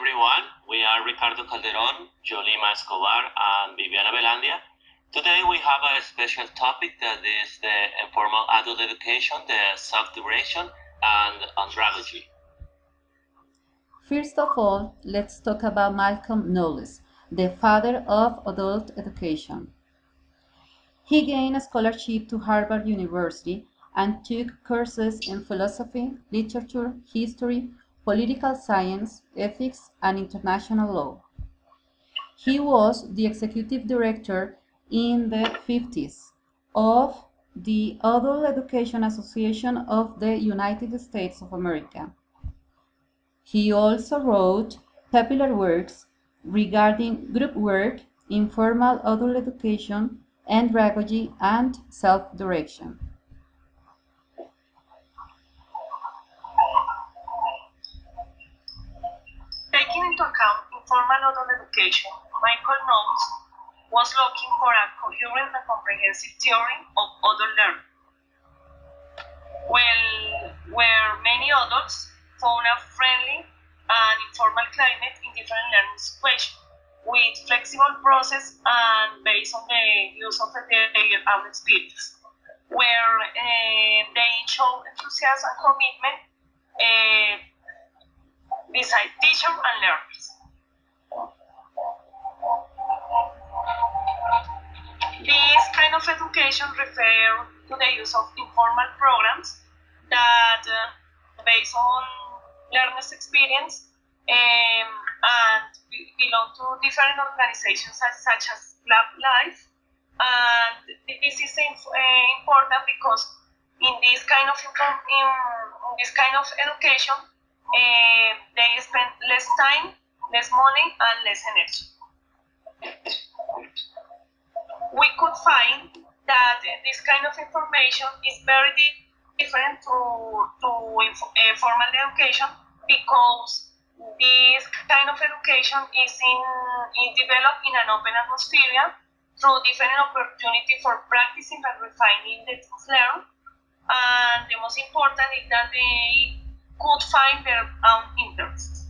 everyone. We are Ricardo Calderon, Jolima Escobar, and Viviana Belandia. Today we have a special topic that is the informal adult education, the self-direction, and andragogy. First of all, let's talk about Malcolm Knowles, the father of adult education. He gained a scholarship to Harvard University and took courses in philosophy, literature, history, political science, ethics, and international law. He was the executive director in the 50s of the Adult Education Association of the United States of America. He also wrote popular works regarding group work, informal adult education, andragogy, and self-direction. Taking into account informal adult education, Michael Knowles was looking for a coherent and comprehensive theory of adult learning, where many adults found a friendly and informal climate in different learning situations, with flexible process and based on the use of their own experience, where they show enthusiasm and commitment beside teachers and learners. This kind of education refers to the use of informal programs that, based on learners' experience, and belong to different organizations such as Lab Life. And this is important because in this kind of education, they spend less time, less money, and less energy. We could find that this kind of information is very different to formal education, because this kind of education is developed in an open atmosphere through different opportunity for practicing and refining the things learned. And the most important is that they could find their own interests.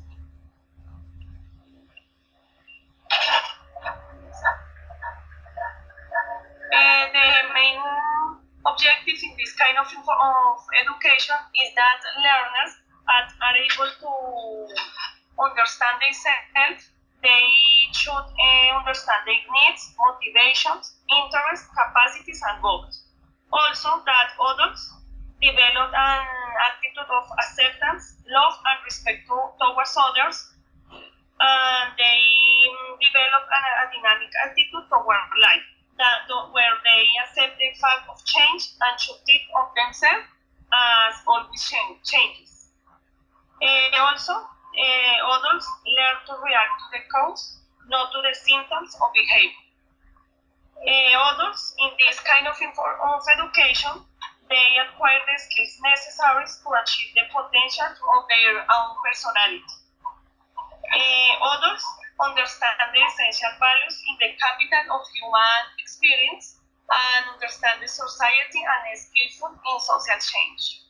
The main objective in this kind of education is that learners are able to understand themselves. They should understand their needs, motivations, interests, capacities, and goals. Also, that adults develop an attitude of acceptance, love, and respect towards others, and they develop a dynamic attitude toward life, where they accept the fact of change and should think of themselves as always changes. Also, adults learn to react to the cause, not to the symptoms of behavior. Adults in this kind of education, they acquire the skills necessary to achieve the potential of their own personality. Adults understand the essential values in the capital of human experience and understand the society and is skillful in social change.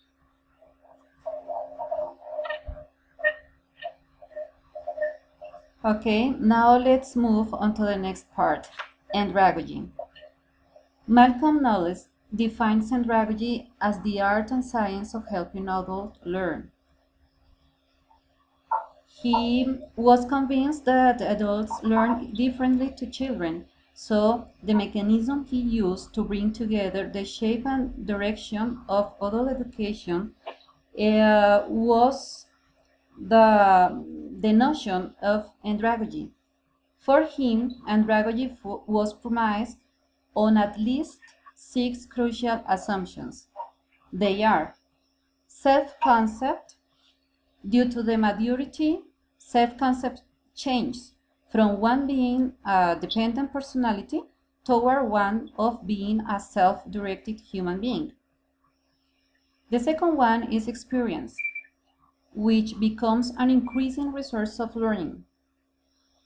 Okay, now let's move on to the next part, andragogy. Malcolm Knowles defines andragogy as the art and science of helping adults learn. He was convinced that adults learn differently to children, so the mechanism he used to bring together the shape and direction of adult education was the notion of andragogy. For him, andragogy was premised on at least 6 crucial assumptions. They are self-concept. Due to the maturity, self-concept changes from one being a dependent personality toward one of being a self-directed human being. The second one is experience, which becomes an increasing resource of learning.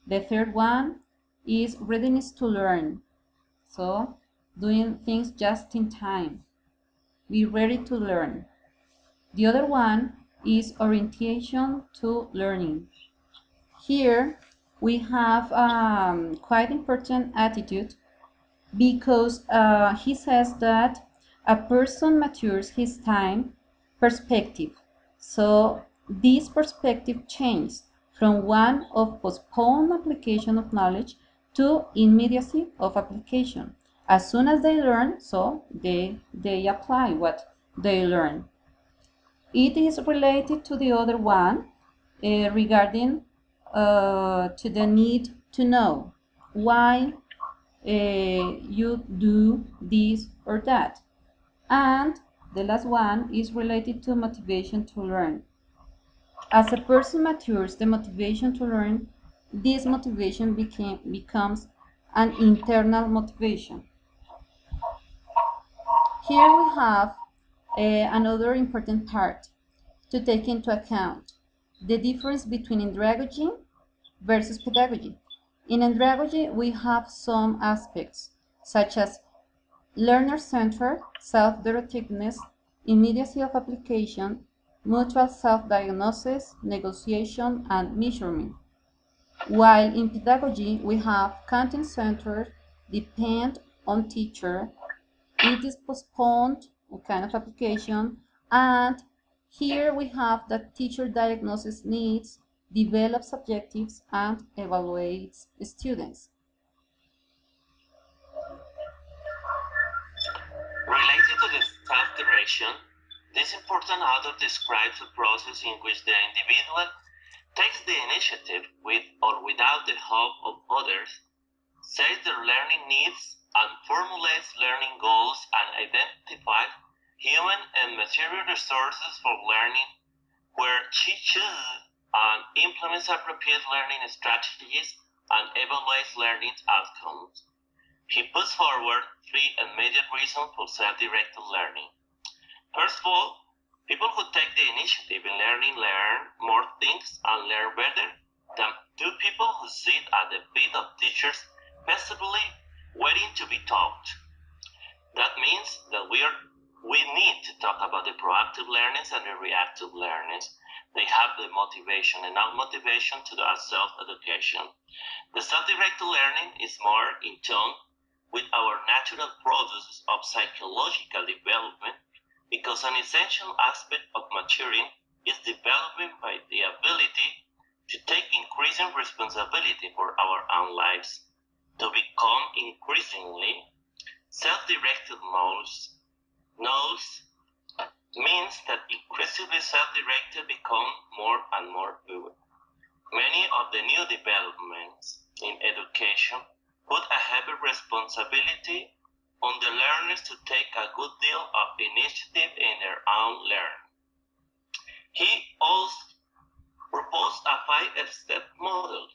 The third one is readiness to learn, so doing things just in time. Be ready to learn. The other one is orientation to learning. Here we have quite important attitude because he says that a person matures his time perspective. So this perspective changes from one of postponed application of knowledge to immediacy of application. As soon as they learn, so they apply what they learn. It is related to the other one regarding to the need to know why you do this or that. And the last one is related to motivation to learn. As a person matures, the motivation to learn, this motivation becomes an internal motivation. Here we have another important part to take into account, the difference between andragogy versus pedagogy. In andragogy, we have some aspects such as learner-centered, self-directiveness, immediacy of application, mutual self-diagnosis, negotiation, and measurement. While in pedagogy, we have content-centered, depend on teacher, it is postponed, a kind of application, and here we have that teacher diagnoses needs, develops objectives, and evaluates students. Related to the self-direction, this important author describes a process in which the individual takes the initiative with or without the help of others, sets their learning needs, and formulates learning goals and identifies human and material resources for learning, where she chooses and implements appropriate learning strategies and evaluates learning outcomes. He puts forward three immediate reasons for self-directed learning. First of all, people who take the initiative in learning learn more things and learn better than two people who sit at the feet of teachers passively waiting to be taught. That means that we need to talk about the proactive learners and the reactive learners. They have the motivation and non-motivation to do self-education. The self-directed learning is more in tune with our natural processes of psychological development, because an essential aspect of maturing is development by the ability to take increasing responsibility for our own lives, to become increasingly self-directed. Knowles means that increasingly self-directed become more and more vivid. Many of the new developments in education put a heavy responsibility on the learners to take a good deal of initiative in their own learning. He also proposed a 5-step model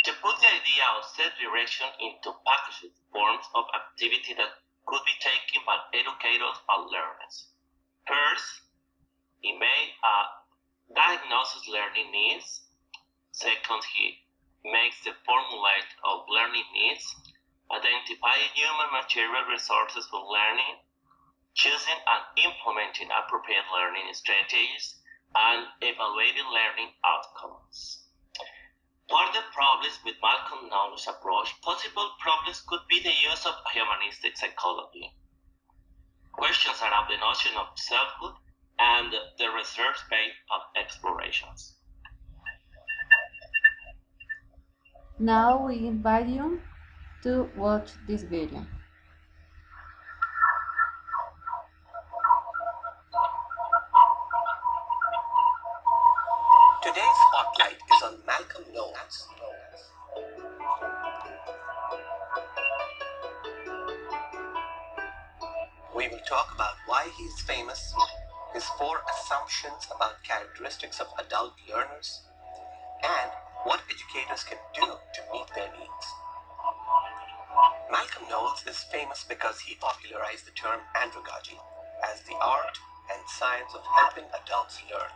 to put the idea of self-direction into packaged forms of activity that could be taken by educators and learners. First, he made a diagnosis learning needs. Second, he makes the formulate of learning needs, identifying human material resources for learning, choosing and implementing appropriate learning strategies, and evaluating learning outcomes. Further problems with Malcolm Knowles' approach, possible problems could be the use of humanistic psychology, questions around the notion of selfhood, and the research-based explorations. Now we invite you to watch this video. Today's spotlight is on Malcolm Knowles. We will talk about why he is famous, his 4 assumptions about characteristics of adult learners, and what educators can do to meet their needs. Malcolm Knowles is famous because he popularized the term andragogy as the art and science of helping adults learn.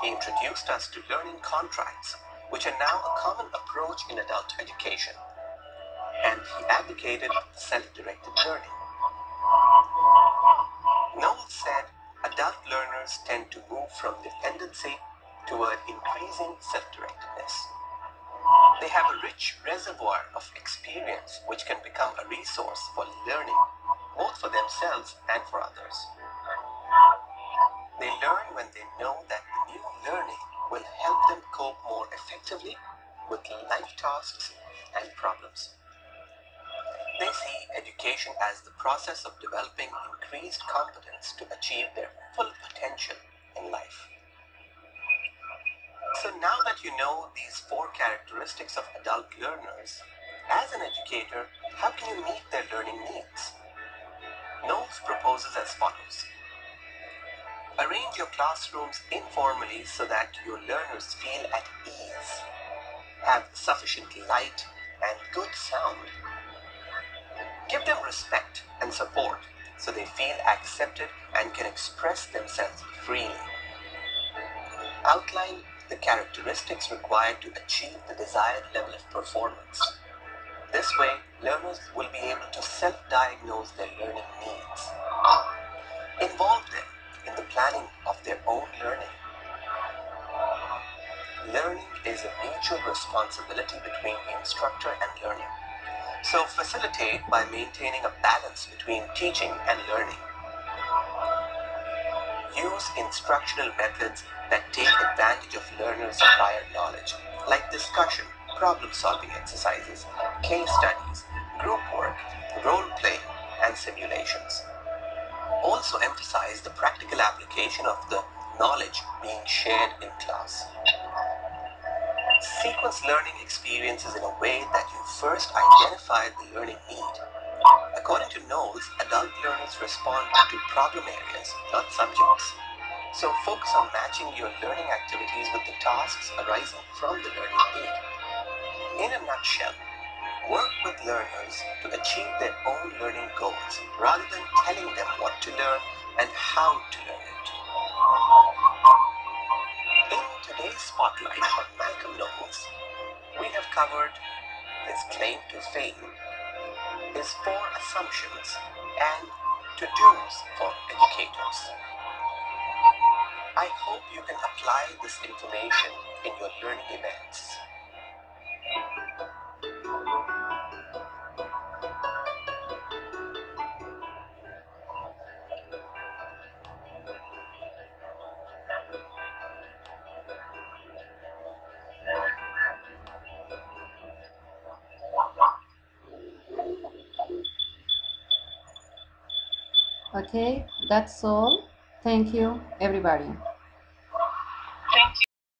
He introduced us to learning contracts, which are now a common approach in adult education, and he advocated self-directed learning. Knowles said adult learners tend to move from dependency toward increasing self-directedness. They have a rich reservoir of experience which can become a resource for learning, both for themselves and for others. They learn when they know that the new learning will help them cope more effectively with life tasks and problems. They see education as the process of developing increased competence to achieve their full potential in life. So now that you know these 4 characteristics of adult learners, as an educator, how can you meet their learning needs? Knowles proposes as follows. Arrange your classrooms informally so that your learners feel at ease, have sufficient light and good sound. Give them respect and support so they feel accepted and can express themselves freely. Outline the characteristics required to achieve the desired level of performance. This way, learners will be able to self-diagnose their learning needs. Involve them in the planning of their own learning. Learning is a mutual responsibility between the instructor and learner. So facilitate by maintaining a balance between teaching and learning. Use instructional methods that take advantage of learners' prior knowledge, like discussion, problem-solving exercises, case studies, group work, role-playing, and simulations. Also emphasize the practical application of the knowledge being shared in class. Sequence learning experiences in a way that you first identify the learning need. According to Knowles, adult learners respond to problem areas, not subjects. So focus on matching your learning activities with the tasks arising from the learning need. In a nutshell, work with learners to achieve their own learning goals rather than telling them what to learn and how to learn it. In today's spotlight on Malcolm Knowles, we have covered his claim to fame, his 4 assumptions, and to-dos for educators. I hope you can apply this information in your learning events. Okay, that's all. Thank you, everybody.